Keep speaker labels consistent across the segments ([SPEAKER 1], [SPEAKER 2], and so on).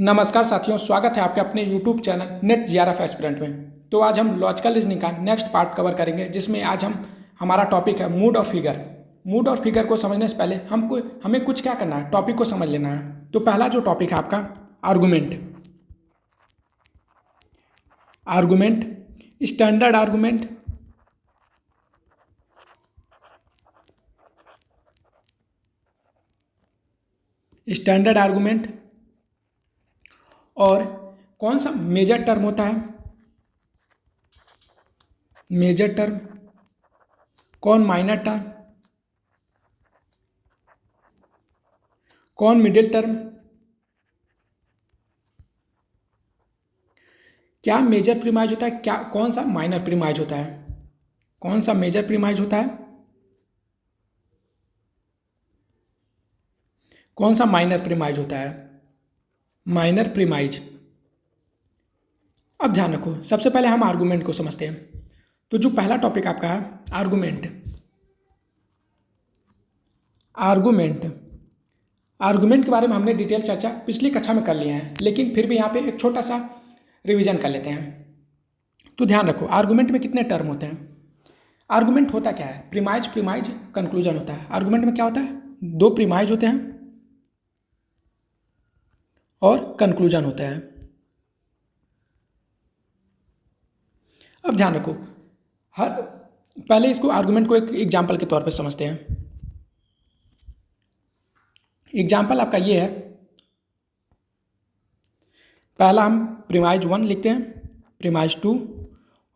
[SPEAKER 1] नमस्कार साथियों, स्वागत है आपके अपने YouTube channel net GRF aspirant में। तो आज हम लॉजिकल रीजनिंग का नेक्स्ट पार्ट कवर करेंगे, जिसमें आज हमारा टॉपिक है मूड और फिगर। मूड और फिगर को समझने से पहले हमें कुछ क्या करना है, टॉपिक को समझ लेना है। तो पहला जो टॉपिक है आपका argument. Argument, standard argument, standard argument और कौन सा मेजर टर्म होता है, मेजर टर्म, कौन माइनर टर्म, कौन मिडिल टर्म, क्या मेजर प्रीमाइज होता है, क्या कौन सा माइनर प्रीमाइज होता है, कौन सा मेजर प्रीमाइज होता है, कौन सा माइनर प्रीमाइज होता है, माइनर प्रीमाइज। अब ध्यान रखो, सबसे पहले हम आर्गूमेंट को समझते हैं। तो जो पहला टॉपिक आपका है आर्गूमेंट। आर्गूमेंट, आर्गूमेंट के बारे में हमने डिटेल चर्चा पिछली कक्षा में कर लिया है, लेकिन फिर भी यहाँ पे एक छोटा सा रिवीजन कर लेते हैं। तो ध्यान रखो, आर्गूमेंट में कितने टर्म होते हैं। आर्गूमेंट होता क्या है, प्रीमाइज, प्रीमाइज, कंक्लूजन होता है। आर्गूमेंट में क्या होता है, दो प्रीमाइज होते हैं और कंक्लूजन होता है। अब ध्यान रखो, पहले इसको आर्गूमेंट को एक एग्जाम्पल के तौर पे समझते हैं। एग्जाम्पल आपका ये है, पहला हम प्रीमाइज 1 लिखते हैं, प्रीमाइज 2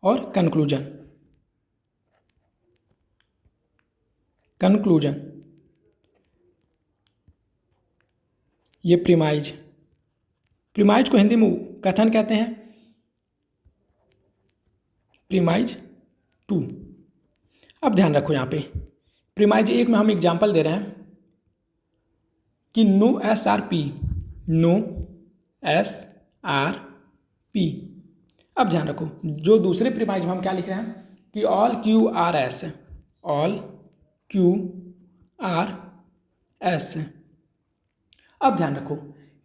[SPEAKER 1] और कंक्लूजन। कंक्लूजन, ये प्रीमाइज, प्रीमाइज को हिंदी में कथन कहते हैं, प्रीमाइज 2। अब ध्यान रखो, यहाँ पे प्रीमाइज 1 में हम एग्जाम्पल दे रहे हैं कि नो SRP, नो SRP। अब ध्यान रखो, जो दूसरे प्रीमाइज में हम क्या लिख रहे हैं कि ऑल QRS, ऑल QRS। अब ध्यान रखो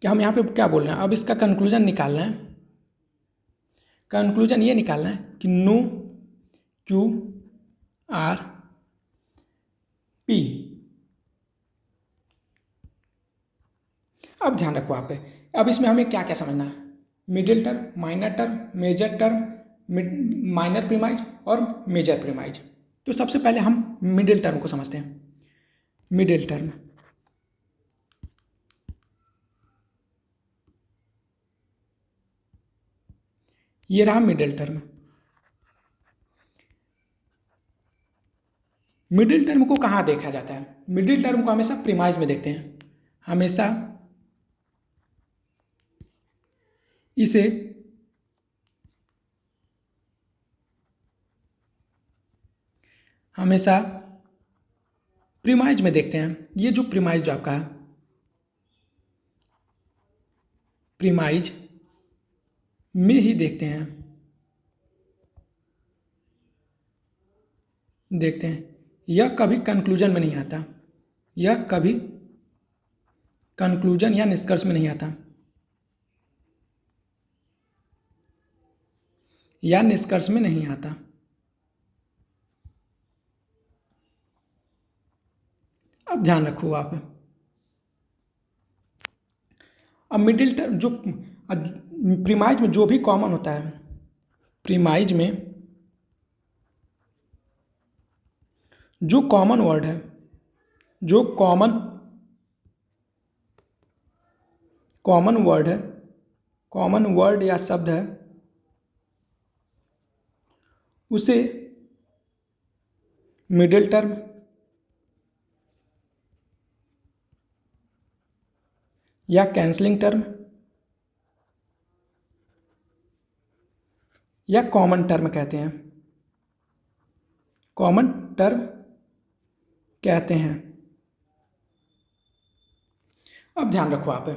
[SPEAKER 1] कि हम यहाँ पे क्या बोल रहे हैं, अब इसका कंक्लूजन निकालना है। कंक्लूजन ये निकालना है कि नो QRP। अब ध्यान रखो आप, अब इसमें हमें क्या क्या समझना है, middle term, minor term, major term, minor premise और मेजर प्रीमाइज। तो सबसे पहले हम मिडिल टर्म को समझते हैं। मिडिल टर्म, ये रहा मिडिल टर्म। मिडिल टर्म को कहाँ देखा जाता है, मिडिल टर्म को हमेशा प्रीमाइज में देखते हैं, हमेशा इसे हमेशा प्रीमाइज में देखते हैं। ये जो प्रीमाइज जो आपका है, प्रीमाइज में ही देखते हैं, देखते हैं। यह कभी कंक्लूजन में नहीं आता, यह कभी कंक्लूजन या निष्कर्ष में नहीं आता, या निष्कर्ष में नहीं आता। अब ध्यान रखो आप, अब मिडिल टर्म जो प्रीमाइज में जो भी कॉमन होता है, प्रीमाइज में जो कॉमन वर्ड है, जो कॉमन वर्ड है, कॉमन वर्ड या शब्द है, उसे मिडिल टर्म या कैंसलिंग टर्म या कॉमन टर्म कहते हैं, कॉमन टर्म कहते हैं। अब ध्यान रखो आप,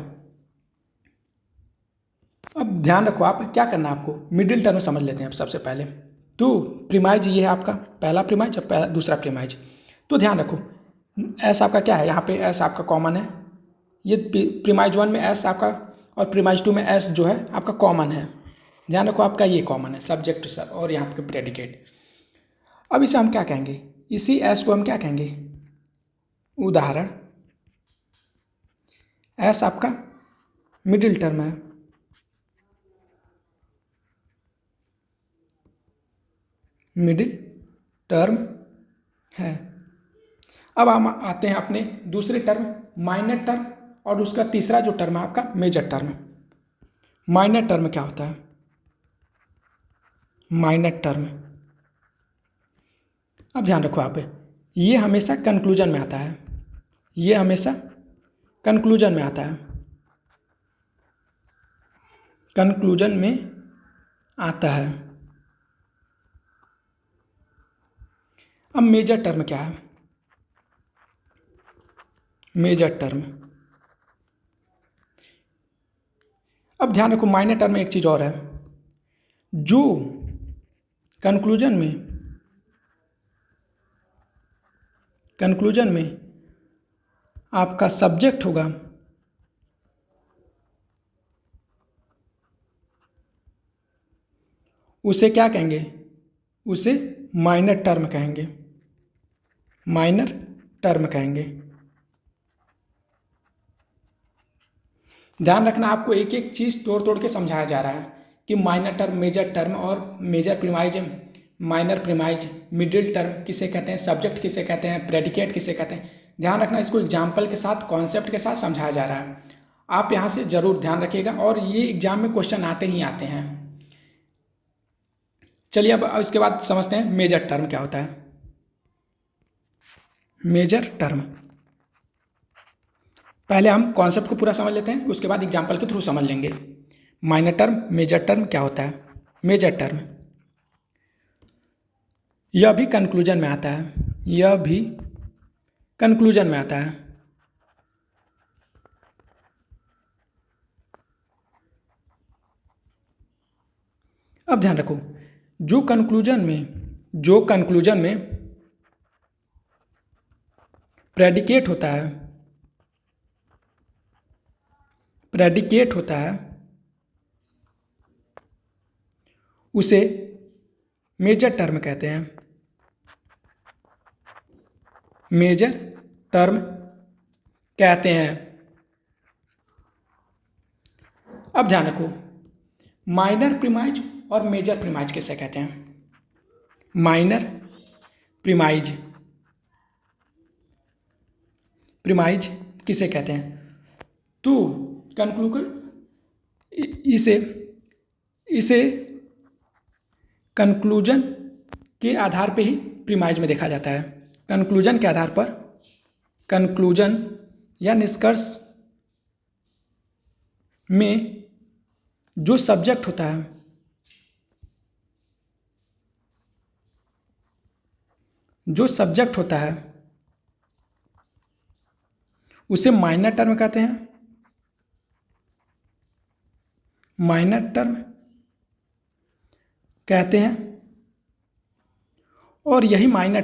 [SPEAKER 1] क्या करना है आपको, मिडिल टर्म समझ लेते हैं अब सबसे पहले। तो प्रीमाइज ये है आपका पहला प्रीमाइज, दूसरा प्रीमाइज। तो ध्यान रखो, एस आपका क्या है, यहाँ पे एस आपका कॉमन है, ये प्रीमाइज 1 में एस आपका और प्रीमाइज टू में एस जो है आपका कॉमन है। ध्यान रखो आपका ये कॉमन है, सब्जेक्ट सर और यहाँ पे प्रेडिकेट। अब इसे हम क्या कहेंगे, इसी एस को हम क्या कहेंगे, उदाहरण। एस आपका मिडिल टर्म है, मिडिल टर्म है। अब हम आते हैं अपने दूसरे टर्म माइनर टर्म, और उसका तीसरा जो टर्म है आपका मेजर टर्म। माइनर टर्म क्या होता है, माइनर टर्म, अब ध्यान रखो आप, ये हमेशा कंक्लूजन में आता है, ये हमेशा कंक्लूजन में आता है, कंक्लूजन में आता है। अब मेजर टर्म क्या है, मेजर टर्म, अब ध्यान रखो माइनर टर्म में एक चीज़ और है, जो कंक्लूजन में आपका सब्जेक्ट होगा उसे क्या कहेंगे, उसे माइनर टर्म कहेंगे, माइनर टर्म कहेंगे। ध्यान रखना आपको एक एक चीज़ तोड़ तोड़ के समझाया जा रहा है कि माइनर टर्म, मेजर टर्म और major premise, minor premise, middle term किसे कहते हैं, सब्जेक्ट किसे कहते हैं, प्रेडिकेट किसे कहते हैं। ध्यान रखना इसको एग्जाम्पल के साथ, कॉन्सेप्ट के साथ समझाया जा रहा है। आप यहाँ से जरूर ध्यान रखिएगा और ये एग्जाम में क्वेश्चन आते ही आते हैं। चलिए अब इसके बाद समझते हैं मेजर टर्म क्या होता है। मेजर टर्म, पहले हम कॉन्सेप्ट को पूरा समझ लेते हैं, उसके बाद एग्जाम्पल के थ्रू समझ लेंगे। माइनर टर्म, मेजर टर्म क्या होता है। मेजर टर्म, यह भी कंक्लूजन में आता है, यह भी कंक्लूजन में आता है। अब ध्यान रखो, जो कंक्लूजन में प्रेडिकेट होता है, प्रेडिकेट होता है, उसे मेजर टर्म कहते हैं, मेजर टर्म कहते हैं। अब ध्यान रखो, माइनर प्रीमाइज और मेजर प्रीमाइज किसे कहते हैं। माइनर प्रीमाइज, प्रीमाइज किसे कहते हैं, तो इसे कंक्लूजन के आधार पे ही प्रीमाइज में देखा जाता है। कंक्लूजन के आधार पर, कंक्लूजन या निष्कर्ष में जो सब्जेक्ट होता है, जो सब्जेक्ट होता है उसे माइनर टर्म कहते हैं, माइनर टर्म कहते हैं। और यही माइनर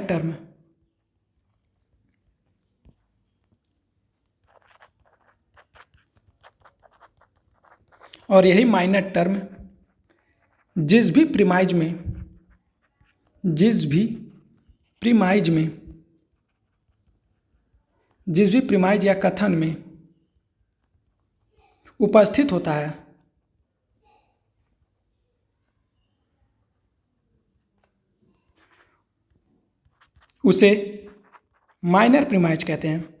[SPEAKER 1] टर्म जिस भी प्रीमाइज या कथन में उपस्थित होता है उसे माइनर प्रीमाइज कहते हैं।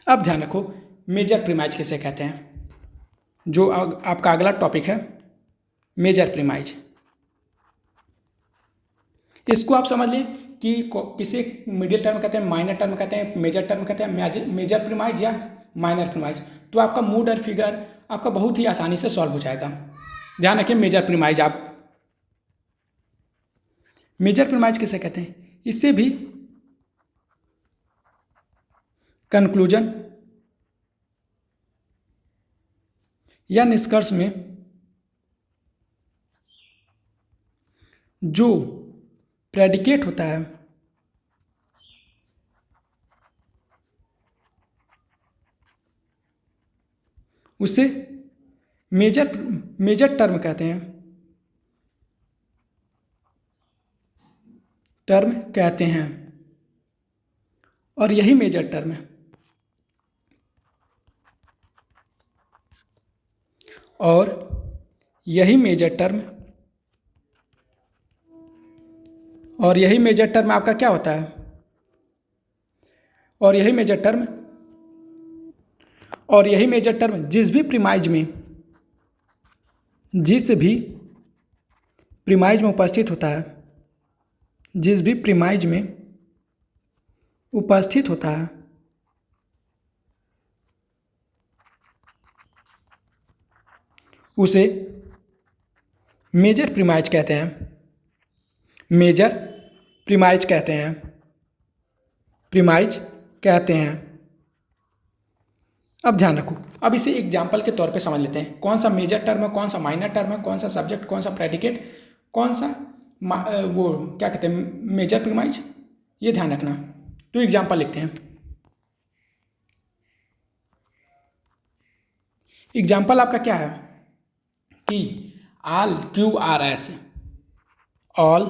[SPEAKER 1] अब ध्यान रखो, मेजर प्रीमाइज किसे कहते हैं, जो आपका अगला टॉपिक है मेजर प्रीमाइज। इसको आप समझ लें कि किसे मिडिल टर्म कहते हैं, माइनर टर्म कहते हैं, मेजर टर्म कहते हैं, मेजर प्रीमाइज या माइनर प्रीमाइज, तो आपका मूड और फिगर आपका बहुत ही आसानी से सॉल्व हो जाएगा। ध्यान रखिए, मेजर प्रीमाइज, आप मेजर प्रीमाइज किसे कहते हैं, इससे भी कंक्लूजन या निष्कर्ष में जो प्रेडिकेट होता है उसे मेजर टर्म कहते हैं। और यही मेजर टर्म है और यही मेजर टर्म आपका क्या होता है? और यही मेजर टर्म जिस भी प्रीमाइज में उपस्थित होता है, उसे मेजर प्रीमाइज कहते हैं। अब ध्यान रखो, अब इसे एग्जाम्पल के तौर पे समझ लेते हैं, कौन सा मेजर टर्म है, कौन सा माइनर टर्म है, कौन सा सब्जेक्ट, कौन सा प्रेडिकेट, कौन सा वो क्या कहते हैं मेजर प्रीमाइज, ये ध्यान रखना। तो एग्जाम्पल लिखते हैं। एग्जाम्पल आपका क्या है कि all Q R S, all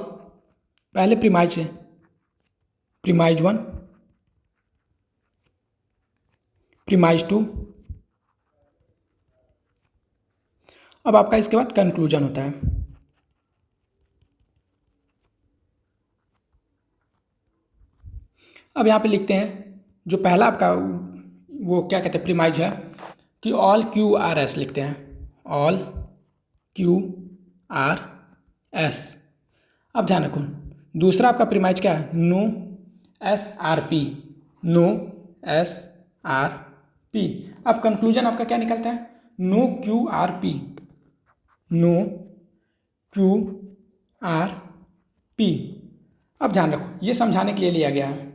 [SPEAKER 1] पहले प्रीमाइज है, प्रीमाइज 1, प्रीमाइज 2, अब आपका इसके बाद कंक्लूजन होता है। अब यहाँ पे लिखते हैं जो पहला आपका वो क्या कहते हैं प्रीमाइज है कि ऑल क्यू आर एस लिखते हैं, ऑल क्यू आर एस। अब ध्यान रखो दूसरा आपका प्रीमाइज क्या है, no S R P, no S R P. अब कंक्लूजन आपका क्या निकलता है, no Q R P, no Q R P. अब ध्यान रखो ये समझाने के लिए लिया गया है,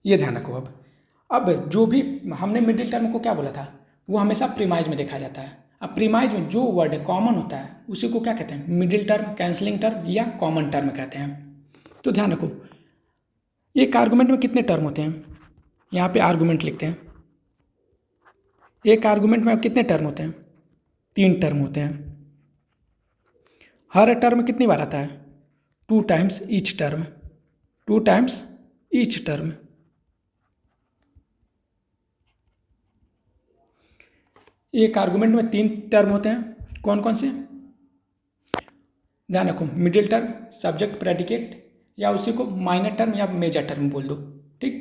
[SPEAKER 1] ये ध्यान रखो। अब जो भी हमने मिडिल टर्म को क्या बोला था, वो हमेशा प्रीमाइज में देखा जाता है। अब प्रीमाइज में जो वर्ड कॉमन होता है उसी को क्या कहते हैं, मिडिल टर्म, कैंसलिंग टर्म या कॉमन टर्म कहते हैं। तो ध्यान रखो एक आर्गुमेंट में कितने टर्म होते हैं, यहाँ पे आर्गुमेंट लिखते हैं। एक आर्गुमेंट में कितने टर्म होते हैं, 3 टर्म होते हैं। हर टर्म कितनी बार आता है, 2 times each term, 2 times each term. एक आर्गुमेंट में 3 टर्म होते हैं, कौन कौन से, ध्यान रखो, मिडिल टर्म, सब्जेक्ट प्रेडिकेट, या उसी को माइनर टर्म या मेजर टर्म बोल दो, ठीक।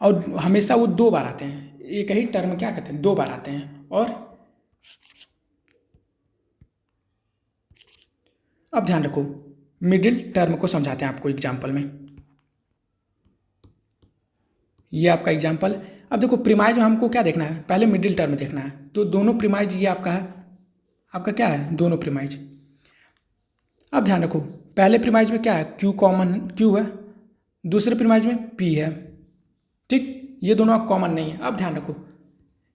[SPEAKER 1] और हमेशा वो 2 बार आते हैं, एक ही टर्म क्या कहते हैं 2 बार आते हैं। और अब ध्यान रखो मिडिल टर्म को समझाते हैं आपको एग्जाम्पल में, ये आपका एग्जाम्पल। अब देखो प्रीमाइज में हमको क्या देखना है, पहले मिडिल टर्म देखना है, तो दोनों प्रीमाइज ये आपका है, आपका क्या है दोनों प्रीमाइज। अब ध्यान रखो पहले प्रीमाइज में क्या है, क्यू कॉमन, क्यू है, दूसरे प्रीमाइज में पी है, ठीक, ये दोनों कॉमन नहीं है। अब ध्यान रखो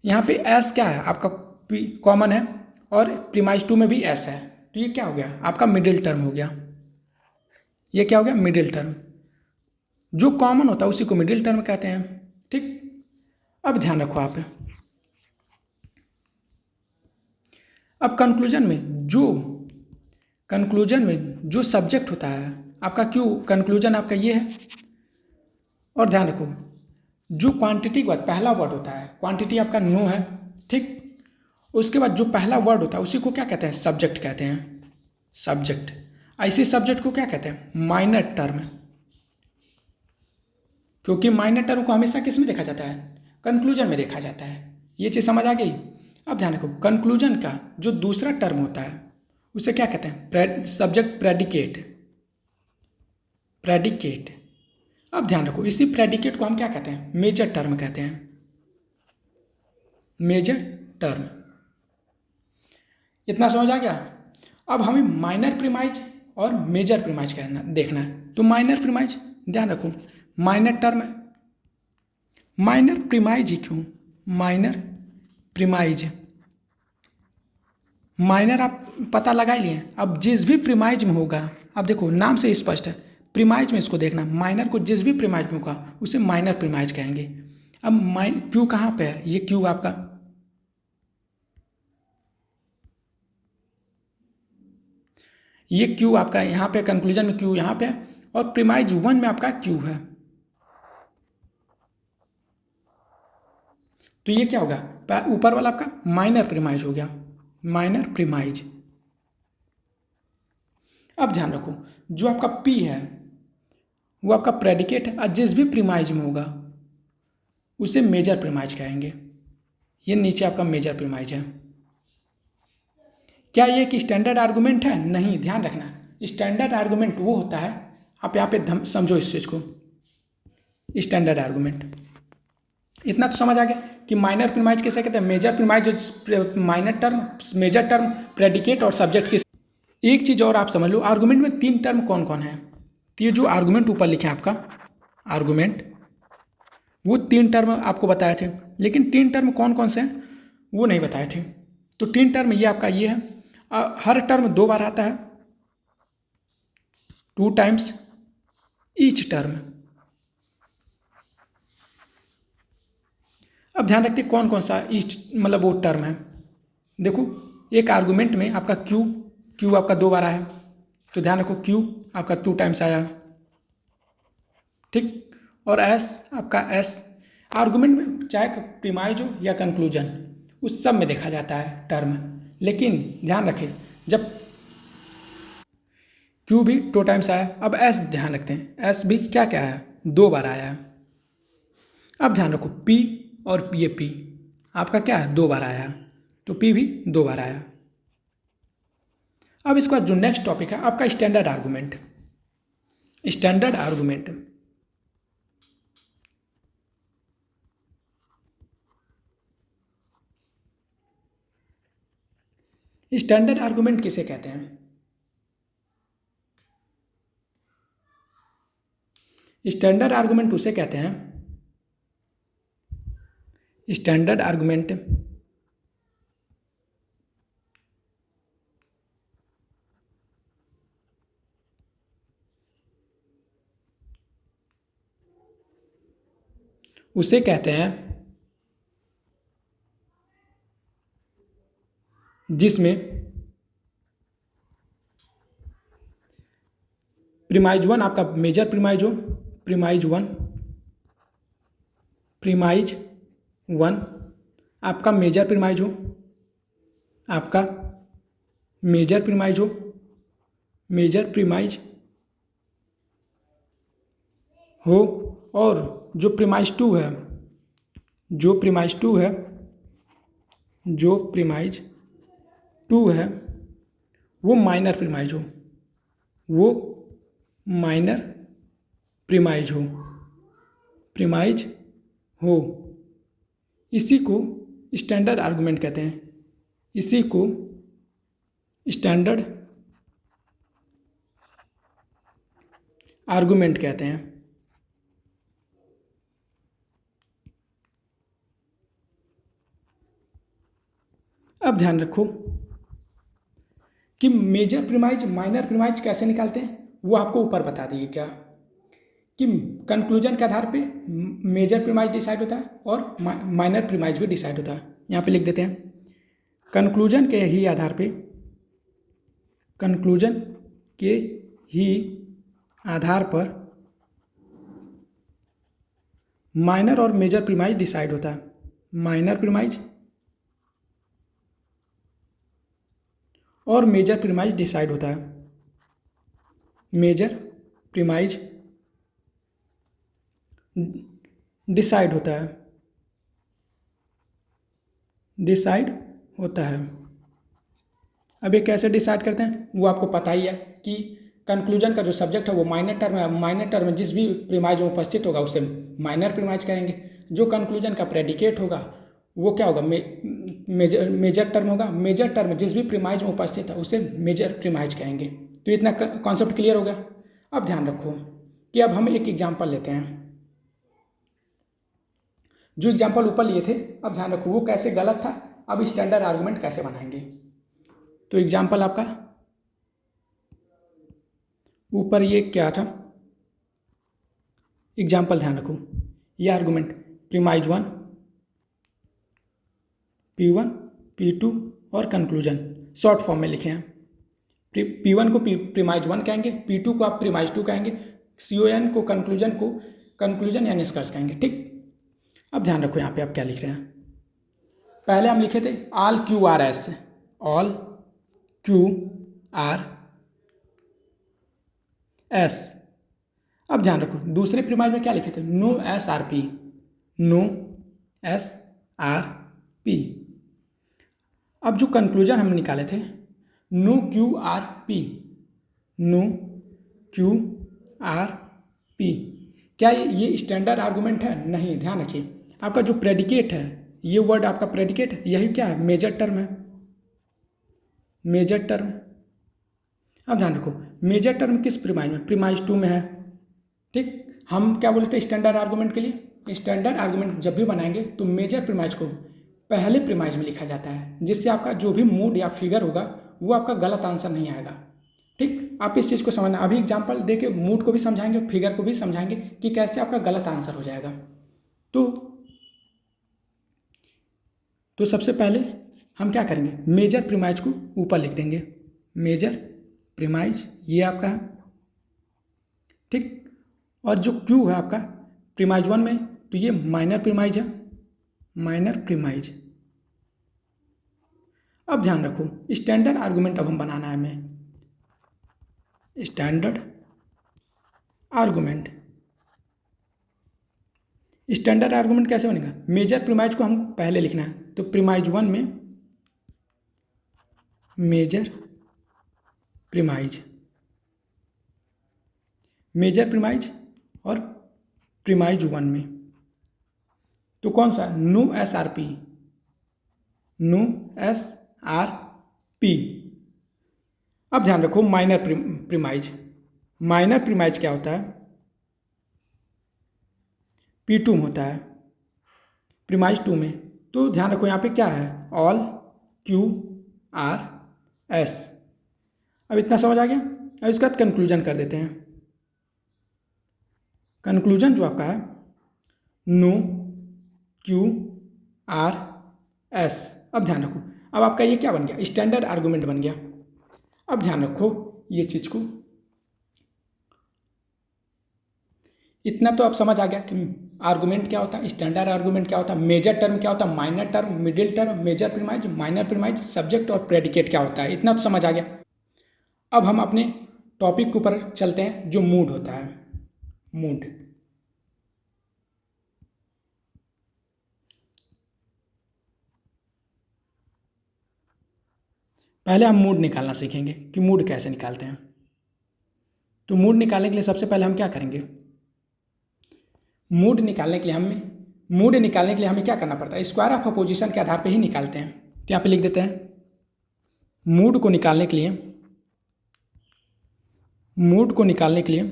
[SPEAKER 1] यहाँ पे एस क्या है, आपका पी कॉमन है और प्रीमाइज 2 में भी एस है, तो ये क्या हो गया आपका मिडिल टर्म हो गया, ये क्या हो गया मिडिल टर्म। जो कॉमन होता है उसी को मिडिल टर्म कहते हैं, ठीक। अब ध्यान रखो आप, अब कंक्लूजन में जो सब्जेक्ट होता है आपका क्यू, कंक्लूजन आपका ये है। और ध्यान रखो जो क्वांटिटी के बाद पहला वर्ड होता है, क्वांटिटी आपका नो है, ठीक, उसके बाद जो पहला वर्ड होता है उसी को क्या कहते हैं, सब्जेक्ट कहते हैं, सब्जेक्ट। ऐसे सब्जेक्ट को क्या कहते हैं, माइनर टर्म, क्योंकि माइनर टर्म को हमेशा किस में देखा जाता है, कंक्लूजन में देखा जाता है। ये चीज़ समझ आ गई। अब ध्यान रखो कंक्लूजन का जो दूसरा टर्म होता है उसे क्या कहते हैं, सब्जेक्ट प्रेडिकेट। अब ध्यान रखो इसी प्रेडिकेट को हम क्या कहते हैं, मेजर टर्म कहते हैं, मेजर टर्म। इतना समझ आ गया। अब हमें माइनर प्रीमाइज और मेजर प्रीमाइज देखना है। तो माइनर प्रीमाइज ध्यान रखो माइनर टर्म है, माइनर प्रीमाइज ही क्यों, माइनर प्रीमाइज माइनर आप पता लगा ही लिए। अब जिस भी प्रीमाइज में होगा, अब देखो नाम से स्पष्ट है, प्रीमाइज में इसको देखना, माइनर को जिस भी प्रीमाइज में होगा उसे माइनर प्रीमाइज कहेंगे। अब क्यू कहाँ पे है, ये क्यू आपका, ये क्यू आपका यहाँ पे कंक्लूजन में क्यू यहाँ पे है, और प्रीमाइज 1 में आपका क्यू है। तो ये क्या होगा, ऊपर वाला आपका माइनर प्रीमाइज हो गया, माइनर प्रीमाइज। अब ध्यान रखो, जो आपका पी है वो आपका प्रेडिकेट है, और जिस भी प्रीमाइज में होगा उसे मेजर प्रीमाइज कहेंगे। ये नीचे आपका मेजर प्रीमाइज है। क्या ये एक स्टैंडर्ड आर्गूमेंट है? नहीं, ध्यान रखना, स्टैंडर्ड आर्गूमेंट वो होता है, आप यहाँ पे समझो इस चीज़ को, स्टैंडर्ड आर्गूमेंट। इतना तो समझ आ गया कि माइनर प्रीमाइज किसे कहते हैं, major premise, minor term, major term, predicate और सब्जेक्ट की। एक चीज़ और आप समझ लो, आर्गूमेंट में 3 टर्म कौन कौन है। तो ये जो आर्गूमेंट ऊपर लिखे हैं आपका आर्गूमेंट, वो 3 टर्म आपको बताए थे, लेकिन 3 टर्म कौन कौन से हैं वो नहीं बताए थे। तो 3 टर्म ये आपका ये है, हर टर्म 2 बार आता है, 2 टाइम्स ईच टर्म। अब ध्यान रखिए कौन कौन सा ईच मतलब वो टर्म है। देखो एक आर्गूमेंट में आपका क्यू आपका 2 बार आया, तो ध्यान रखो क्यू आपका 2 टाइम्स आया, ठीक। और एस आपका एस आर्गूमेंट में चाहे प्रीमाइज हो या कंक्लूजन, उस सब में देखा जाता है टर्म। लेकिन ध्यान रखें जब क्यू भी 2 टाइम्स आया, अब एस ध्यान रखते हैं, एस भी क्या क्या है 2 बार आया। अब ध्यान रखो पी और ये पी आपका क्या है 2 बार आया, तो पी भी 2 बार आया। अब इसके बाद जो नेक्स्ट टॉपिक है आपका standard argument. Standard argument, standard argument किसे कहते हैं? स्टैंडर्ड आर्गूमेंट उसे कहते हैं, स्टैंडर्ड आर्गूमेंट उसे कहते हैं जिसमें प्रीमाइज 1 आपका मेजर प्रीमाइज हो, प्रीमाइज 1 आपका मेजर प्रीमाइज हो, आपका मेजर प्रीमाइज हो, मेजर प्रीमाइज हो, और जो प्रीमाइज 2 है, जो प्रीमाइज 2 है, जो प्रीमाइज 2 है वो माइनर प्रीमाइज हो, वो माइनर प्रीमाइज हो, प्रीमाइज हो। इसी को स्टैंडर्ड आर्गूमेंट कहते हैं, इसी को स्टैंडर्ड आर्गूमेंट कहते हैं। अब ध्यान रखो कि मेजर प्रीमाइज माइनर प्रीमाइज कैसे निकालते हैं, वो आपको ऊपर बता दिए क्या, कि कंक्लूजन के आधार पे मेजर प्रीमाइज डिसाइड होता है और माइनर प्रीमाइज भी डिसाइड होता है। यहाँ पे लिख देते हैं, कंक्लूजन के ही आधार पे, कंक्लूजन के ही आधार पर माइनर और मेजर प्रीमाइज डिसाइड होता है। माइनर प्रीमाइज और मेजर प्रीमाइज डिसाइड होता है, मेजर प्रीमाइज डिसाइड होता है, डिसाइड होता है। अब ये कैसे डिसाइड करते हैं वो आपको पता ही है कि कंक्लूजन का जो सब्जेक्ट है वो माइनर टर्म है, माइनर टर्म में जिस भी प्रीमाइज में उपस्थित होगा उसे माइनर प्रीमाइज कहेंगे। जो कंक्लूजन का प्रेडिकेट होगा वो क्या होगा, मेजर टर्म होगा, मेजर टर्म जिस भी प्रीमाइज में उपस्थित है उसे मेजर प्रीमाइज कहेंगे। तो इतना कॉन्सेप्ट क्लियर हो गया। अब ध्यान रखो कि अब हम एक एग्जाम्पल लेते हैं, जो एग्जाम्पल ऊपर लिए थे, अब ध्यान रखो वो कैसे गलत था, अब स्टैंडर्ड आर्गूमेंट कैसे बनाएंगे। तो एग्जाम्पल आपका ऊपर ये क्या था, एग्जाम्पल ध्यान रखो, ये आर्गुमेंट प्रीमाइज 1, P1, P2 और कंक्लूजन शॉर्ट फॉर्म में लिखे हैं। P1 को प्रीमाइज 1 कहेंगे, P2 को आप प्रीमाइज 2 कहेंगे, CON को कंक्लूजन या निष्कर्ष कहेंगे। ठीक, अब ध्यान रखो यहाँ पे आप क्या लिख रहे हैं। पहले हम लिखे थे ऑल QRS, ऑल QRS। अब ध्यान रखो दूसरे प्रीमाइज में क्या लिखे थे, नो SRP, नो SRP। अब जो कंक्लूजन हम निकाले थे नो QRP, नो QRP। क्या ये स्टैंडर्ड आर्गूमेंट है? नहीं। ध्यान रखिए आपका जो प्रेडिकेट है, ये वर्ड आपका प्रेडिकेट है, यही क्या है, मेजर टर्म है, मेजर टर्म। अब ध्यान रखो मेजर टर्म किस प्रीमाइज में, प्रीमाइज 2 में है। ठीक, हम क्या बोलते हैं स्टैंडर्ड आर्गूमेंट के लिए, स्टैंडर्ड आर्गूमेंट जब भी बनाएंगे तो मेजर प्रीमाइज को पहले प्रीमाइज में लिखा जाता है, जिससे आपका जो भी मूड या फिगर होगा वो आपका गलत आंसर नहीं आएगा। ठीक, आप इस चीज़ को समझना। अभी एग्जांपल देके मूड को भी समझाएंगे, फिगर को भी समझाएंगे कि कैसे आपका गलत आंसर हो जाएगा। तो सबसे पहले हम क्या करेंगे, मेजर प्रीमाइज को ऊपर लिख देंगे, मेजर प्रीमाइज ये आपका है। ठीक, और जो क्यू है आपका प्रीमाइज 1 में, तो ये माइनर प्रीमाइज है, माइनर प्रीमाइज। अब ध्यान रखो स्टैंडर्ड आर्गूमेंट अब हम बनाना है हमें, स्टैंडर्ड आर्गूमेंट। स्टैंडर्ड आर्गूमेंट कैसे बनेगा, मेजर प्रीमाइज को हमको पहले लिखना है, तो प्रीमाइज 1 में मेजर प्रीमाइज, मेजर प्रीमाइज और प्रीमाइज 1 में तो कौन सा, नो SRP, नो SRP। अब ध्यान रखो माइनर प्रीमाइज, माइनर प्रीमाइज क्या होता है, P2 में होता है, प्रीमाइज 2 में। तो ध्यान रखो यहाँ पे क्या है, ऑल QRS। अब इतना समझ आ गया। अब इसके बाद कंक्लूजन कर देते हैं। कंक्लूजन जो आपका है नो QRS। अब ध्यान रखो अब आपका ये क्या बन गया, स्टैंडर्ड आर्गूमेंट बन गया। अब ध्यान रखो ये चीज़ को, इतना तो आप समझ आ गया कि आर्गूमेंट क्या होता है, स्टैंडर्ड आर्गूमेंट क्या होता है, मेजर टर्म क्या होता है, minor term, middle term, major premise, minor premise, subject और प्रेडिकेट क्या होता है, इतना तो समझ आ गया। अब हम अपने टॉपिक के ऊपर चलते हैं जो मूड होता है, मूड। पहले हम मूड निकालना सीखेंगे कि मूड कैसे निकालते हैं। तो मूड निकालने के लिए सबसे पहले हम क्या करेंगे, मूड निकालने के लिए हमें क्या करना पड़ता है, स्क्वायर ऑफ अपोजिशन के आधार पे ही निकालते हैं। तो यहाँ पे लिख देते हैं मूड को निकालने के लिए, मूड को निकालने के लिए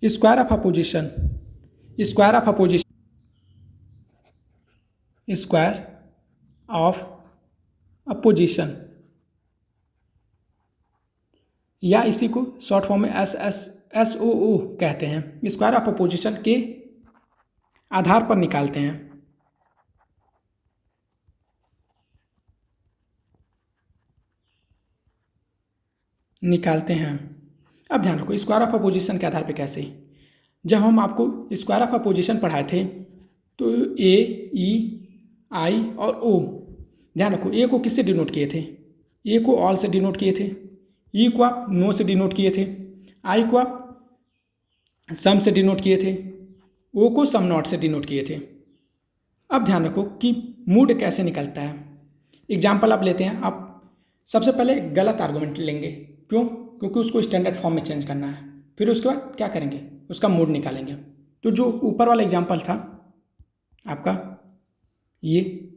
[SPEAKER 1] square of opposition, square of opposition, square of opposition, या इसी को शॉर्ट फॉर्म में SOO कहते हैं, स्क्वायर ऑफ अपोजिशन के आधार पर निकालते हैं। अब ध्यान रखो स्क्वायर ऑफ अपोजिशन के आधार पर कैसे, जब हम आपको स्क्वायर ऑफ अपोजिशन पढ़ाए थे तो A, E, I और O, ध्यान रखो A को किससे डिनोट किए थे, A को ऑल से डिनोट किए थे, E को आप नो से डिनोट किए थे, I को आप सम से डिनोट किए थे, O को सम नॉट से डिनोट किए थे। अब ध्यान रखो कि मूड कैसे निकलता है। एग्जाम्पल आप लेते हैं, आप सबसे पहले गलत आर्गूमेंट लेंगे, क्यों, क्योंकि उसको स्टैंडर्ड फॉर्म में चेंज करना है। फिर उसके बाद क्या करेंगे, उसका मूड निकालेंगे। तो जो ऊपर वाला एग्जाम्पल था आपका, ये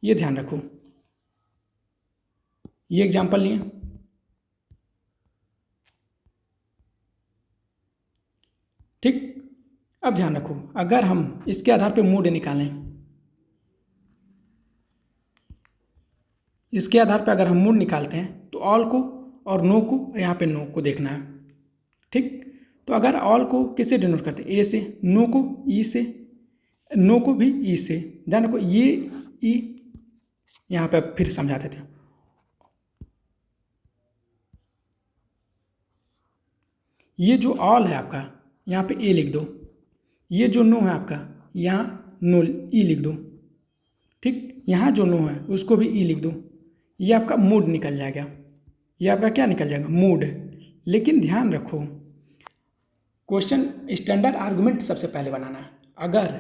[SPEAKER 1] ध्यान रखो, ये एग्जाम्पल लिए, ठीक। अब ध्यान रखो, अगर हम इसके आधार पे मूड निकालें, इसके आधार पे अगर हम मूड निकालते हैं तो ऑल को और नो को, यहाँ पे नो को देखना है। ठीक, तो अगर ऑल को किससे डिनोट करते हैं? ए से। नो को ई से, नो को भी ई से। ध्यान रखो, ये ई यहाँ पे फिर समझा देते हैं। ये जो ऑल है आपका, यहाँ पे ए लिख दो। ये जो नो है आपका, यहाँ नो ई लिख दो। ठीक, यहाँ जो नो है उसको भी ई लिख दो। ये आपका मूड निकल जाएगा। ये आपका क्या निकल जाएगा? मूड। लेकिन ध्यान रखो, क्वेश्चन स्टैंडर्ड आर्गुमेंट सबसे पहले बनाना है। अगर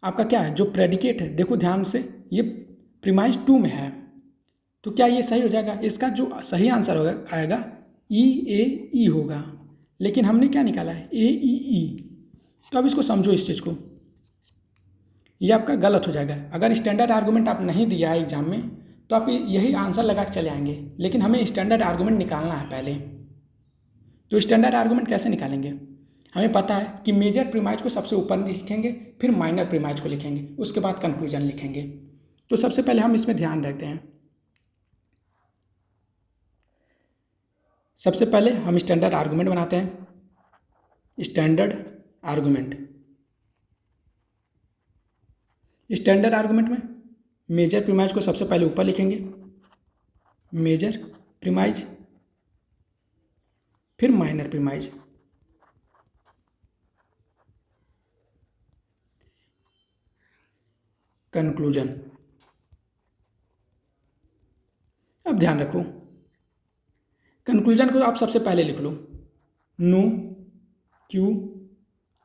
[SPEAKER 1] आपका क्या है, जो प्रेडिकेट है, देखो ध्यान से, ये प्रीमाइस 2 में है, तो क्या ये सही हो जाएगा? इसका जो सही आंसर होगा आएगा ई ए ई होगा। लेकिन हमने क्या निकाला है? ए ई ई। तो अब इसको समझो, इस चीज़ को, ये आपका गलत हो जाएगा। अगर स्टैंडर्ड आर्गूमेंट आप नहीं दिया है एग्जाम में तो आप यही आंसर लगा के चले आएंगे, लेकिन हमें स्टैंडर्ड आर्गूमेंट निकालना है पहले। तो स्टैंडर्ड आर्गूमेंट कैसे निकालेंगे? हमें पता है कि मेजर प्रीमाइज को सबसे ऊपर लिखेंगे, फिर माइनर प्रीमाइज को लिखेंगे, उसके बाद कंक्लूजन लिखेंगे। तो सबसे पहले हम इसमें ध्यान रखते हैं। सबसे पहले हम स्टैंडर्ड आर्गूमेंट बनाते हैं। स्टैंडर्ड आर्गूमेंट, स्टैंडर्ड आर्गूमेंट में मेजर प्रीमाइज को सबसे पहले ऊपर लिखेंगे, मेजर प्रीमाइज, फिर माइनर प्रीमाइज, कंक्लूजन। अब ध्यान रखो, कंक्लूजन को आप सबसे पहले लिख लो, नो क्यू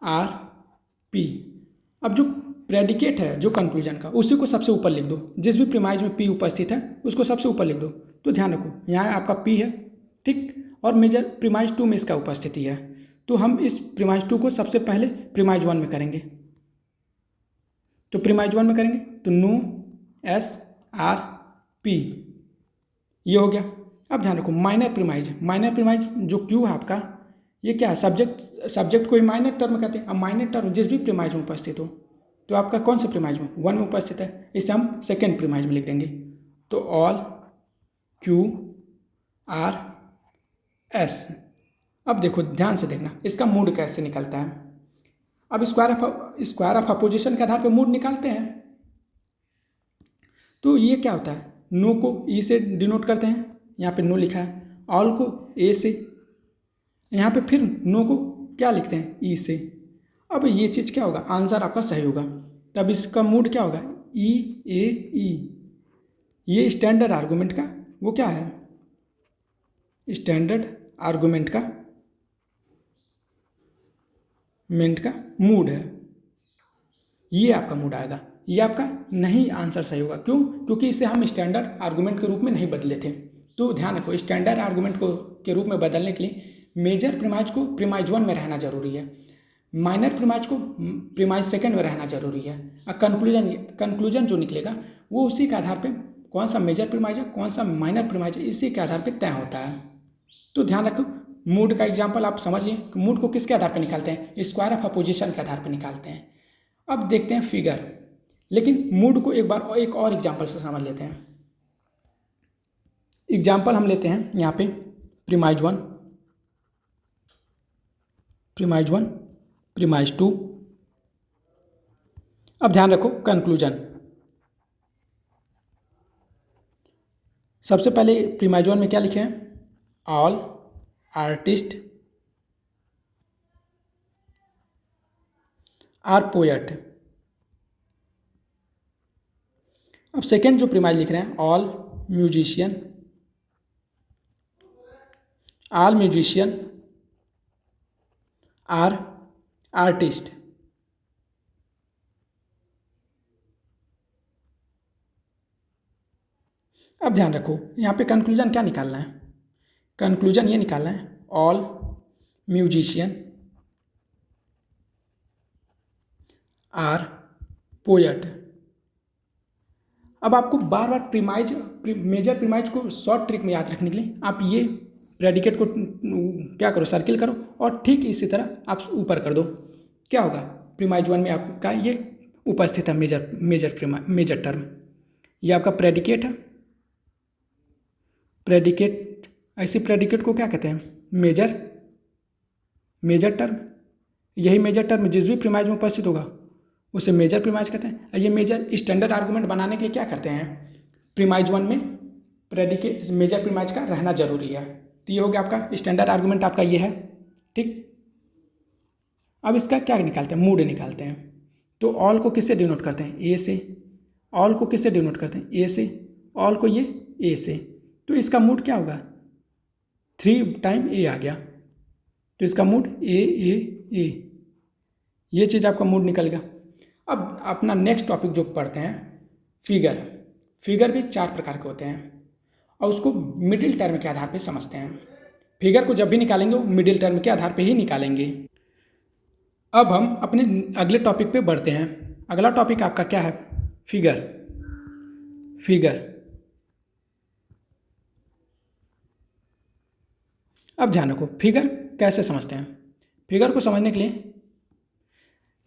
[SPEAKER 1] आर पी। अब जो प्रेडिकेट है जो कंक्लूजन का, उसी को सबसे ऊपर लिख दो। जिस भी प्रीमाइज में पी उपस्थित है उसको सबसे ऊपर लिख दो। तो ध्यान रखो, यहाँ आपका पी है, ठीक, और मेजर प्रीमाइज 2 में इसका उपस्थिति है। तो हम इस प्रीमाइज 2 को सबसे पहले प्रीमाइज 1 में करेंगे। तो प्रीमाइज 1 में करेंगे तो नो एस आर पी, ये हो गया। अब ध्यान रखो, माइनर प्रीमाइज, माइनर प्रीमाइज जो क्यू है आपका, ये क्या है? सब्जेक्ट को ही माइनर टर्म कहते हैं। अब माइनर टर्म जिस भी प्रीमाइज में उपस्थित हो, तो आपका कौन से प्रीमाइज में? 1 में उपस्थित है, इसे हम सेकेंड प्रीमाइज में लिख देंगे। तो ऑल क्यू आर एस। अब देखो, ध्यान से देखना, इसका मूड कैसे निकलता है। अब स्क्वायर ऑफ अपोजिशन के आधार पे मूड निकालते हैं। तो ये क्या होता है? नो को ई से डिनोट करते हैं, यहाँ पे नो लिखा है। ऑल को ए से, यहाँ पे फिर नो को क्या लिखते हैं? ई से। अब ये चीज़ क्या होगा? आंसर आपका सही होगा। तब इसका मूड क्या होगा? ई ए ई। ये स्टैंडर्ड आर्गूमेंट का वो क्या है? स्टैंडर्ड आर्गूमेंट का मूड है। ये आपका मूड आएगा। ये आपका नहीं आंसर सही होगा। क्यों? क्योंकि इसे हम स्टैंडर्ड आर्गूमेंट के रूप में नहीं बदले थे। तो ध्यान रखो, स्टैंडर्ड आर्गूमेंट को के रूप में बदलने के लिए मेजर प्रीमाइज को प्रीमाइज 1 में रहना जरूरी है, माइनर प्रीमाइज को प्रीमाइज 2 में रहना जरूरी है। और कंक्लूजन जो निकलेगा वो उसी के आधार पे कौन सा मेजर प्रीमाइज है, कौन सा माइनर प्रीमाइज है, इसी के आधार पे तय होता है। तो ध्यान रखो, मूड का एग्जाम्पल आप समझ लिए। मूड को किसके आधार पर निकालते हैं? स्क्वायर ऑफ अपोजिशन के आधार पर निकालते हैं। अब देखते हैं फिगर, लेकिन मूड को एक बार एक और एग्जाम्पल से समझ लेते हैं। एग्जाम्पल हम लेते हैं यहाँ पे प्रीमाइज 1, प्रीमाइज 2। अब ध्यान रखो, कंक्लूजन। सबसे पहले प्रीमाइज 1 में क्या लिखे हैं? All artist are poet. अब सेकेंड जो प्रीमाइज लिख रहे हैं, ऑल म्यूजिशियन आर आर्टिस्ट। अब ध्यान रखो, यहाँ पे कंक्लूजन क्या निकालना है? कंक्लूजन ये निकालना है, ऑल म्यूजिशियन आर पोएट। अब आपको बार बार मेजर प्रीमाइज को शॉर्ट ट्रिक में याद रखने के लिए आप ये प्रेडिकेट को क्या करो? सर्किल करो, और ठीक इसी तरह आप ऊपर कर दो। क्या होगा? प्रीमाइज वन में आपका ये उपस्थित है मेजर टर्म। ये आपका प्रेडिकेट है। प्रेडिकेट, ऐसे प्रेडिकेट को क्या कहते हैं? Major term. यही मेजर टर्म जिस भी प्रीमाइज में उपस्थित होगा उसे मेजर प्रीमाइज कहते हैं। ये मेजर स्टैंडर्ड आर्गूमेंट बनाने के लिए क्या करते हैं? प्रीमाइज वन में प्रेडिकेट मेजर प्रीमाइज का रहना जरूरी है। तो ये हो गया आपका स्टैंडर्ड आर्गूमेंट, आपका ये है। ठीक, अब इसका क्या निकालते हैं? मूड निकालते हैं। तो ऑल को किससे डिनोट करते हैं? ए से। ऑल को किससे डिनोट करते हैं? ए से। ऑल को ये ए से। तो इसका मूड क्या होगा? 3 टाइम ए आ गया, तो इसका मूड ए ए ए। ये चीज़ आपका मूड निकल गया। अब अपना नेक्स्ट टॉपिक जो पढ़ते हैं, फिगर। फिगर भी 4 प्रकार के होते हैं और उसको मिडिल टर्म के आधार पर समझते हैं। फिगर को जब भी निकालेंगे वो मिडिल टर्म के आधार पर ही निकालेंगे। अब हम अपने अगले टॉपिक पे बढ़ते हैं। अगला टॉपिक आपका क्या है? फिगर। अब ध्यान रखो, फिगर कैसे समझते हैं? फिगर को समझने के लिए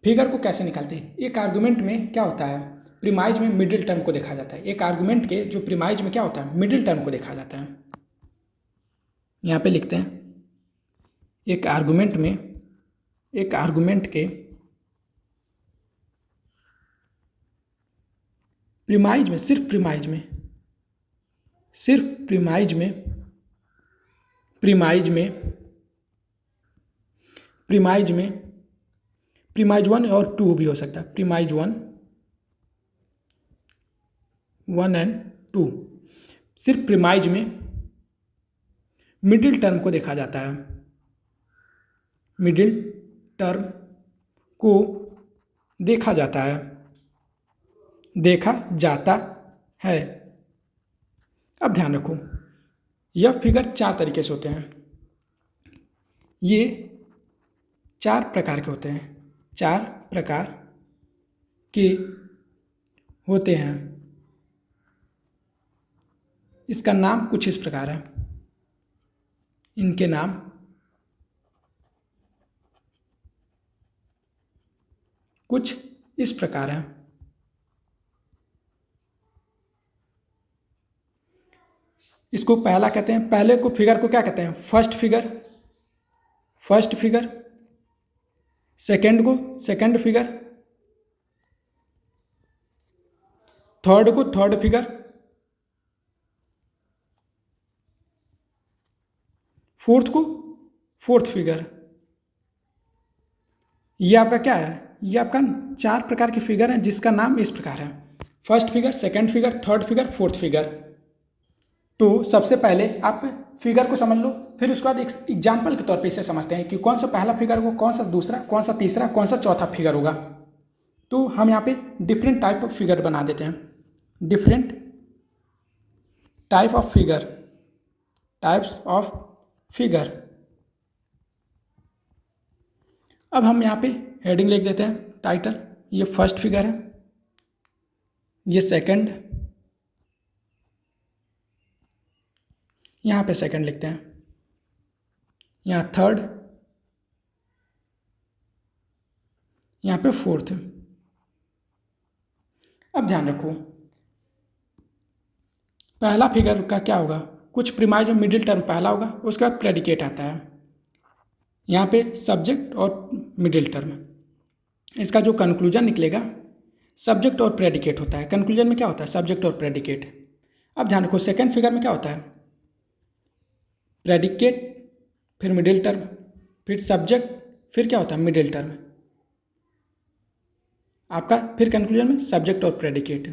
[SPEAKER 1] फिगर को कैसे निकालते हैं? एक आर्गुमेंट में क्या होता है? प्रीमाइज में मिडिल टर्म को देखा जाता है। एक आर्गुमेंट के जो प्रीमाइज में क्या होता है? मिडिल टर्म को देखा जाता है। यहाँ पे लिखते हैं, एक आर्गुमेंट के प्रीमाइज में, सिर्फ प्रीमाइज प्रीमाइज 1 और 2 भी हो सकता है। प्रीमाइज 1 एंड 2, सिर्फ प्रीमाइज में मिडिल टर्म को देखा जाता है। मिडिल टर्म को देखा जाता है। अब ध्यान रखो, यह फिगर 4 तरीके से होते हैं। ये 4 प्रकार के होते हैं। 4 प्रकार के होते हैं। इसका नाम कुछ इस प्रकार है। इनके नाम कुछ इस प्रकार है। इसको पहला कहते हैं। पहले को फिगर को क्या कहते हैं? First figure. सेकंड को सेकंड फिगर। थर्ड को थर्ड फिगर। फोर्थ को फोर्थ फिगर। ये आपका क्या है? ये आपका 4 प्रकार के फिगर हैं जिसका नाम इस प्रकार है। First figure, second figure, third figure, fourth figure. तो सबसे पहले आप फिगर को समझ लो, फिर उसके बाद एक एग्जाम्पल के तौर पे इसे समझते हैं कि कौन सा पहला फिगर होगा, कौन सा दूसरा, कौन सा तीसरा, कौन सा चौथा फिगर होगा। तो हम यहाँ पे डिफरेंट टाइप ऑफ फिगर बना देते हैं। Different types of figure. अब हम यहाँ पे हेडिंग लिख देते हैं, टाइटल। ये फर्स्ट फिगर है, ये सेकंड, यहाँ पे सेकंड लिखते हैं, यहाँ थर्ड, यहाँ पे फोर्थ। अब ध्यान रखो, पहला फिगर का क्या होगा? कुछ प्रीमाइज में मिडिल टर्म पहला होगा, उसके बाद प्रेडिकेट आता है। यहाँ पे सब्जेक्ट और मिडिल टर्म। इसका जो कंक्लूजन निकलेगा सब्जेक्ट और प्रेडिकेट होता है। कंक्लूजन में क्या होता है? सब्जेक्ट और प्रेडिकेट। अब ध्यान रखो, सेकंड फिगर में क्या होता है? प्रेडिकेट, फिर मिडिल टर्म, फिर सब्जेक्ट, फिर क्या होता है? Middle term. आपका फिर कंक्लूजन में सब्जेक्ट और प्रेडिकेट।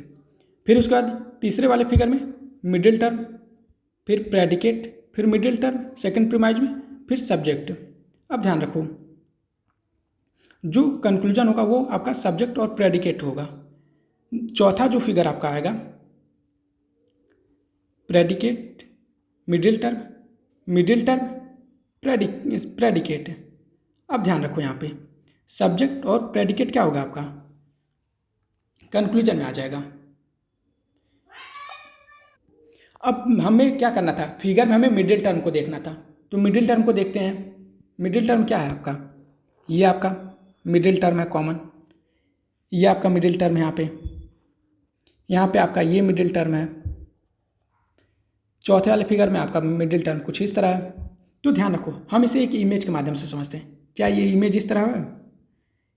[SPEAKER 1] फिर उसके बाद तीसरे वाले फिगर में मिडिल टर्म, फिर प्रेडिकेट, फिर मिडिल टर्म, सेकंड प्रीमाइज में, फिर सब्जेक्ट। अब ध्यान रखो, जो कंक्लूजन होगा वो आपका सब्जेक्ट और प्रेडिकेट होगा। चौथा जो फिगर आपका आएगा, प्रेडिकेट, मिडिल टर्म, प्रेडिकेट। अब ध्यान रखो, यहाँ पे सब्जेक्ट और प्रेडिकेट क्या होगा आपका? कंक्लूजन में आ जाएगा। अब हमें क्या करना था? फिगर में हमें मिडिल टर्म को देखना था, तो मिडिल टर्म को देखते हैं। मिडिल टर्म क्या है आपका? ये आपका मिडिल टर्म है कॉमन। ये आपका मिडिल टर्म है यहाँ पे आपका ये मिडिल टर्म है। चौथे वाले फिगर में आपका मिडिल टर्म कुछ इस तरह है। तो ध्यान रखो, हम इसे एक इमेज के माध्यम से समझते हैं। क्या ये इमेज इस तरह है?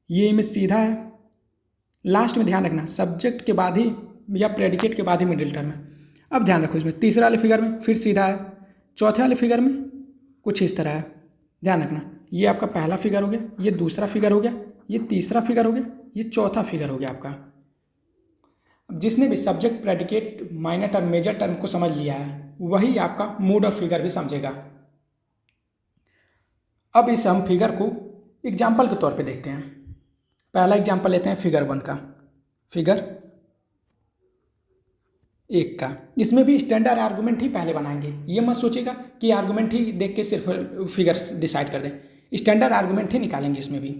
[SPEAKER 1] ये इमेज सीधा है, लास्ट में ध्यान रखना सब्जेक्ट के बाद ही या प्रेडिकेट के बाद ही मिडिल टर्म है। अब ध्यान रखो, इसमें तीसरे वाले फिगर में फिर सीधा है, चौथे वाले फिगर में कुछ इस तरह है। ध्यान रखना, ये आपका पहला फिगर हो गया, ये दूसरा फिगर हो गया, ये तीसरा फिगर हो गया, ये चौथा फिगर हो गया आपका। अब जिसने भी subject predicate minor term major term को समझ लिया है वही आपका मूड ऑफ फिगर भी समझेगा। अब इस हम फिगर को एग्जाम्पल के तौर पे देखते हैं। पहला एग्जाम्पल लेते हैं फिगर 1 का, फिगर 1 का। इसमें भी स्टैंडर्ड आर्गूमेंट ही पहले बनाएंगे, ये मत सोचेगा कि आर्गूमेंट ही देख के सिर्फ फिगर्स डिसाइड कर दें, स्टैंडर्ड आर्गूमेंट ही निकालेंगे इसमें भी।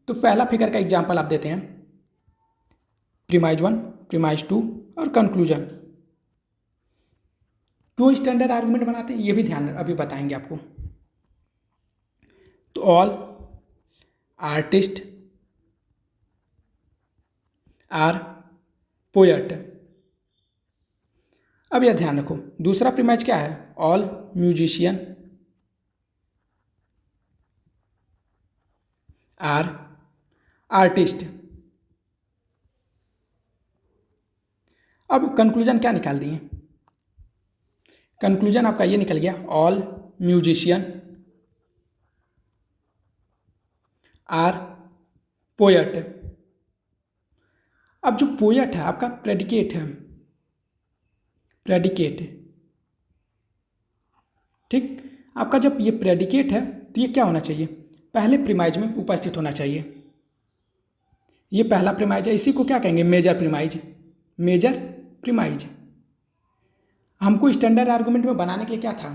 [SPEAKER 1] तो पहला फिगर का एग्जाम्पल आप देते हैं प्रीमाइज 1, प्रीमाइज 2 और कंक्लूजन। क्यों स्टैंडर्ड आर्गूमेंट बनाते हैं ये भी ध्यान अभी बताएंगे आपको। तो ऑल आर्टिस्ट आर पोएट। अब यह ध्यान रखो, दूसरा प्रीमाइज क्या है? All musician are artist. अब कंक्लूजन क्या निकाल दिए? कंक्लूजन आपका ये निकल गया, ऑल म्यूजिशियन आर पोएट। अब जो पोएट है आपका प्रेडिकेट है, प्रेडिकेट, ठीक। आपका जब ये प्रेडिकेट है तो ये क्या होना चाहिए? पहले प्रीमाइज में उपस्थित होना चाहिए। ये पहला प्रीमाइज है, इसी को क्या कहेंगे? Major premise. मेजर प्रीमाइज हमको स्टैंडर्ड आर्गूमेंट में बनाने के लिए क्या था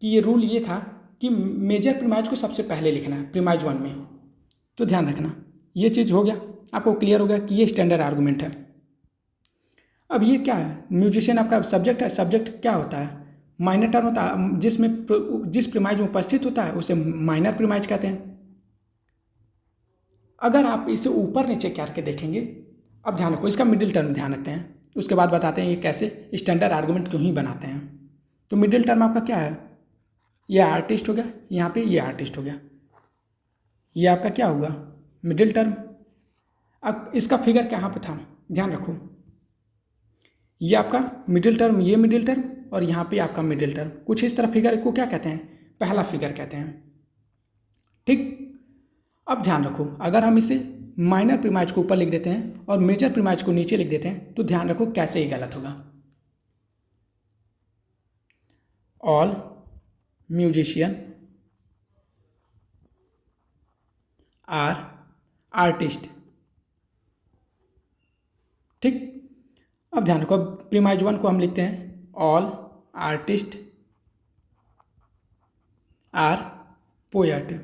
[SPEAKER 1] कि ये रूल ये था कि मेजर प्रीमाइज को सबसे पहले लिखना है प्रीमाइज 1 में। तो ध्यान रखना, ये चीज़ हो गया, आपको क्लियर हो गया कि ये स्टैंडर्ड आर्गूमेंट है। अब ये क्या है? म्यूजिशियन आपका सब्जेक्ट है। सब्जेक्ट क्या होता है? माइनर टर्म होता है, जिस प्रीमाइज में उपस्थित होता है उसे माइनर प्रीमाइज कहते हैं। अगर आप इसे ऊपर नीचे करके देखेंगे, अब ध्यान रखो, इसका मिडिल टर्म ध्यान रखते हैं, उसके बाद बताते हैं ये कैसे स्टैंडर्ड आर्गूमेंट क्यों ही बनाते हैं। तो मिडिल टर्म आपका क्या है? ये आर्टिस्ट हो गया, यहाँ पे ये आर्टिस्ट हो गया, ये आपका क्या हुआ? Middle term. अब इसका फिगर कहाँ पे था? ध्यान रखो, ये आपका मिडिल टर्म, ये मिडिल टर्म और यहाँ पे आपका मिडिल टर्म। कुछ इस तरह फिगर को क्या कहते हैं? पहला फिगर कहते हैं, ठीक। अब ध्यान रखो, अगर हम इसे माइनर प्रीमाइज को ऊपर लिख देते हैं और मेजर प्रीमाइज को नीचे लिख देते हैं तो ध्यान रखो कैसे ये गलत होगा। ऑल म्यूजिशियन आर आर्टिस्ट, ठीक। अब ध्यान रखो, प्रीमाइज 1 को हम लिखते हैं ऑल आर्टिस्ट आर पोएट।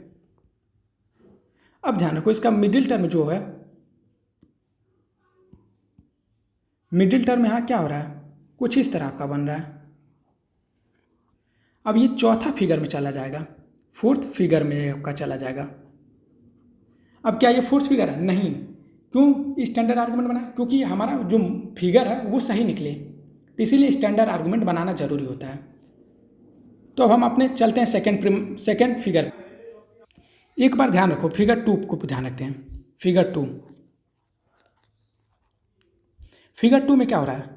[SPEAKER 1] अब ध्यान रखो, इसका मिडिल टर्म जो है, मिडिल टर्म यहाँ क्या हो रहा है? कुछ इस तरह आपका बन रहा है। अब ये चौथा फिगर में चला जाएगा, फोर्थ फिगर में आपका चला जाएगा। अब क्या ये फोर्थ फिगर है? नहीं। क्यों स्टैंडर्ड आर्गूमेंट बना? क्योंकि हमारा जो फिगर है वो सही निकले, तो इसीलिए स्टैंडर्ड आर्गूमेंट बनाना जरूरी होता है। तो अब हम अपने चलते हैं सेकेंड फिगर। एक बार ध्यान रखो, फिगर 2 को ध्यान रखते हैं। फिगर 2, फिगर 2 में क्या हो रहा है?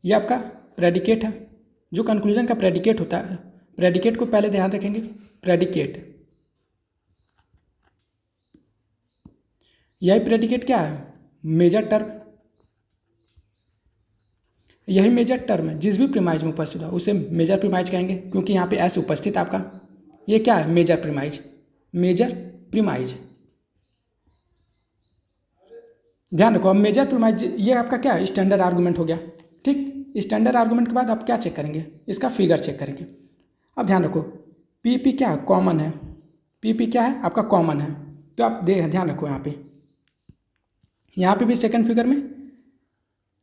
[SPEAKER 1] ये आपका प्रेडिकेट है, जो कंक्लूजन का प्रेडिकेट होता है। प्रेडिकेट को पहले ध्यान रखेंगे, प्रेडिकेट, यही प्रेडिकेट क्या है? Major term. यही मेजर टर्म है, जिस भी प्रीमाइज में उपस्थित हो उसे मेजर प्रीमाइज कहेंगे, क्योंकि यहाँ पे एस उपस्थित आपका, ये क्या है? Major premise, major premise. ध्यान रखो, अब मेजर प्रीमाइज ये आपका क्या है? स्टैंडर्ड आर्गूमेंट हो गया, ठीक। स्टैंडर्ड आर्गूमेंट के बाद आप क्या चेक करेंगे? इसका फिगर चेक करेंगे। अब ध्यान रखो, पी पी क्या है? कॉमन है। पी पी क्या है? आपका कॉमन है। तो आप ध्यान रखो, यहाँ पे भी सेकंड फिगर में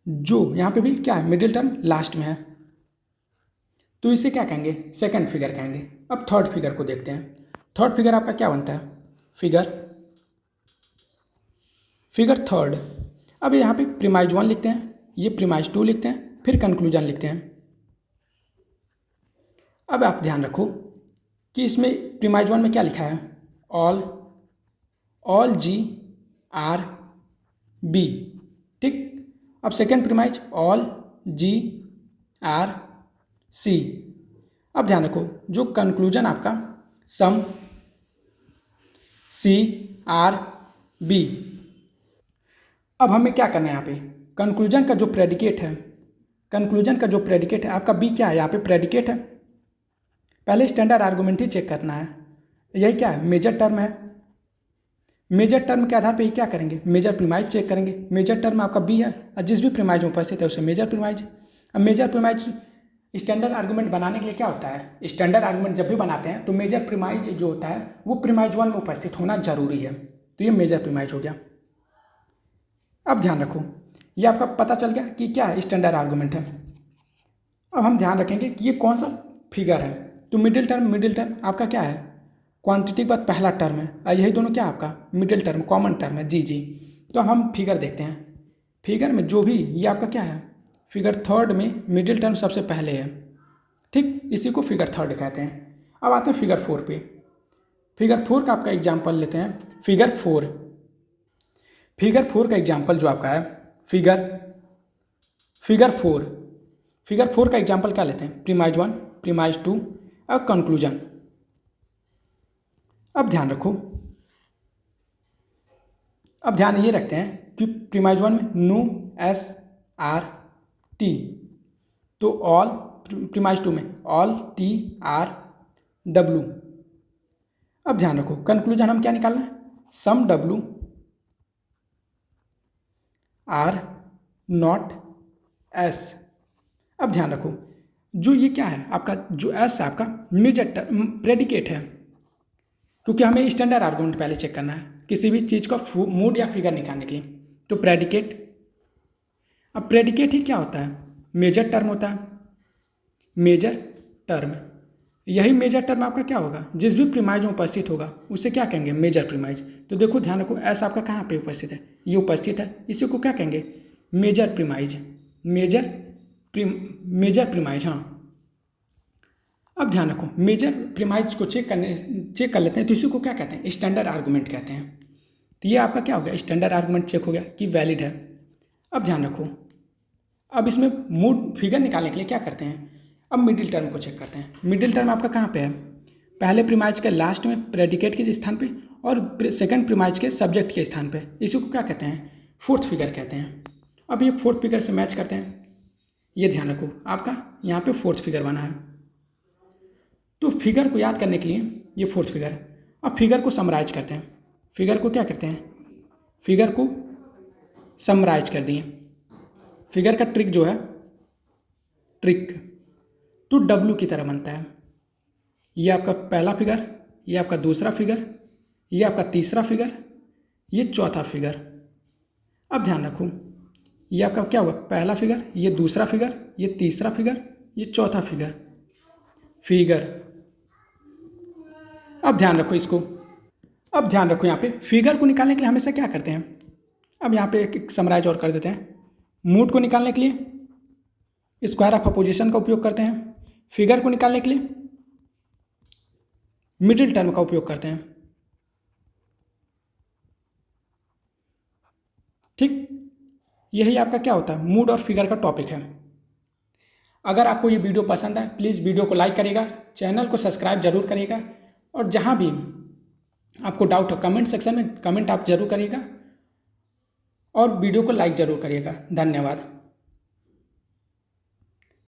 [SPEAKER 1] जो यहाँ पे भी क्या है? मिडिल टर्म लास्ट में है, तो इसे क्या कहेंगे? सेकंड फिगर कहेंगे। अब थर्ड फिगर को देखते हैं। थर्ड फिगर आपका क्या बनता है? Figure third. अब यहाँ पे प्रीमाइज 1 लिखते हैं, ये प्रीमाइज 2 लिखते हैं, फिर कंक्लूजन लिखते हैं। अब आप ध्यान रखो कि इसमें प्रीमाइज 1 में क्या लिखा है, ऑल जी आर बी, ठीक। अब सेकेंड प्रीमाइज ऑल जी आर सी। अब ध्यान रखो जो कंक्लूजन आपका सम सी आर बी। अब हमें क्या करना है यहाँ पे, कंक्लूजन का जो प्रेडिकेट है, कंक्लूजन का जो प्रेडिकेट है आपका बी क्या है, यहाँ पे प्रेडिकेट है। पहले स्टैंडर्ड आर्गूमेंट ही चेक करना है, यही क्या है, मेजर टर्म है। मेजर टर्म के आधार पे ही क्या करेंगे, मेजर प्रीमाइज चेक करेंगे। मेजर टर्म आपका बी है और जिस भी प्रीमाइज में उपस्थित है उसे मेजर प्रीमाइज। अब मेजर प्रीमाइज स्टैंडर्ड आर्गूमेंट बनाने के लिए क्या होता है, स्टैंडर्ड आर्गूमेंट जब भी बनाते हैं तो मेजर प्रीमाइज जो होता है वो प्रीमाइज 1 में उपस्थित होना जरूरी है, तो ये मेजर प्रीमाइज हो गया। अब ध्यान रखो ये आपका पता चल गया कि क्या स्टैंडर्ड आर्गूमेंट है। अब हम ध्यान रखेंगे कि ये कौन सा फिगर है, तो मिडिल टर्म आपका क्या है, क्वांटिटी के बाद पहला टर्म है और यही दोनों क्या आपका मिडिल टर्म कॉमन टर्म है, जी। तो अब हम फिगर देखते हैं। फिगर में जो भी ये आपका क्या है, फिगर थर्ड में मिडिल टर्म सबसे पहले है, ठीक, इसी को फिगर थर्ड कहते हैं। अब आते हैं फिगर 4 पे। फिगर 4 का आपका एग्जाम्पल लेते हैं। फिगर 4 का एग्जाम्पल जो आपका है फिगर 4 का एग्जाम्पल क्या लेते हैं, प्रीमाइज 1, प्रीमाइज 2 और कंक्लूजन। अब ध्यान रखो, अब ध्यान ये रखते हैं कि प्रीमाइज 1 में नो एस आर टी, तो ऑल, प्रीमाइज 2 में ऑल टी आर डब्लू। अब ध्यान रखो कंक्लूजन हम क्या निकालना है, सम डब्लू आर नॉट एस। अब ध्यान रखो जो ये क्या है आपका, जो एस है आपका मेजर प्रेडिकेट है, क्योंकि हमें स्टैंडर्ड आर्गूमेंट पहले चेक करना है किसी भी चीज़ का मूड या फिगर निकालने के लिए। तो प्रेडिकेट, अब प्रेडिकेट ही क्या होता है, मेजर टर्म होता है, मेजर टर्म। यही मेजर टर्म आपका क्या होगा, जिस भी प्रीमाइज में उपस्थित होगा उसे क्या कहेंगे, मेजर प्रीमाइज। तो देखो ध्यान रखो एस आपका कहाँ पे उपस्थित है, ये उपस्थित है, इसी को क्या कहेंगे, मेजर प्रीमाइज, मेजर प्रीमाइज। हाँ, अब ध्यान रखो मेजर प्रीमाइज को चेक कर लेते हैं, तो इसी को क्या कहते हैं, स्टैंडर्ड आर्गूमेंट कहते हैं। तो ये आपका क्या हो गया, स्टैंडर्ड आर्गूमेंट चेक हो गया कि वैलिड है। अब ध्यान रखो, अब इसमें मूड फिगर निकालने के लिए क्या करते हैं, अब मिडिल टर्म को चेक करते हैं। मिडिल टर्म आपका कहाँ पे है, पहले प्रीमाइज के लास्ट में प्रेडिकेट के स्थान पे और सेकंड प्रीमाइज के सब्जेक्ट के स्थान पे, इसी को क्या कहते हैं, फोर्थ फिगर कहते हैं। अब ये फोर्थ फिगर से मैच करते हैं, ये ध्यान रखो आपका यहाँ पे फोर्थ फिगर बना है। तो फिगर को याद करने के लिए ये फोर्थ फिगर। अब फिगर को समराइज करते हैं, फिगर को क्या करते हैं, फिगर को समराइज कर दिए। फिगर का ट्रिक जो है, ट्रिक तो डब्लू की तरह बनता है। ये आपका पहला फिगर, ये आपका दूसरा फिगर, ये आपका तीसरा फिगर, ये चौथा फिगर। अब ध्यान रखो ये आपका क्या होगा, पहला फिगर, ये दूसरा फिगर, ये तीसरा फिगर, ये चौथा फिगर। अब ध्यान रखो इसको, अब ध्यान रखो यहाँ पे फिगर को निकालने के लिए हमेशा क्या करते हैं, अब यहाँ पे एक समराइज और कर देते हैं। मूड को निकालने के लिए स्क्वायर ऑफ अपोजिशन का उपयोग करते हैं, फिगर को निकालने के लिए मिडिल टर्म का उपयोग करते हैं, ठीक। यही आपका क्या होता है, मूड और फिगर का टॉपिक है। अगर आपको ये वीडियो पसंद आए प्लीज़ वीडियो को लाइक करिएगा, चैनल को सब्सक्राइब जरूर करिएगा, और जहाँ भी आपको डाउट हो कमेंट सेक्शन में कमेंट आप जरूर करिएगा, और वीडियो को लाइक जरूर करिएगा। धन्यवाद।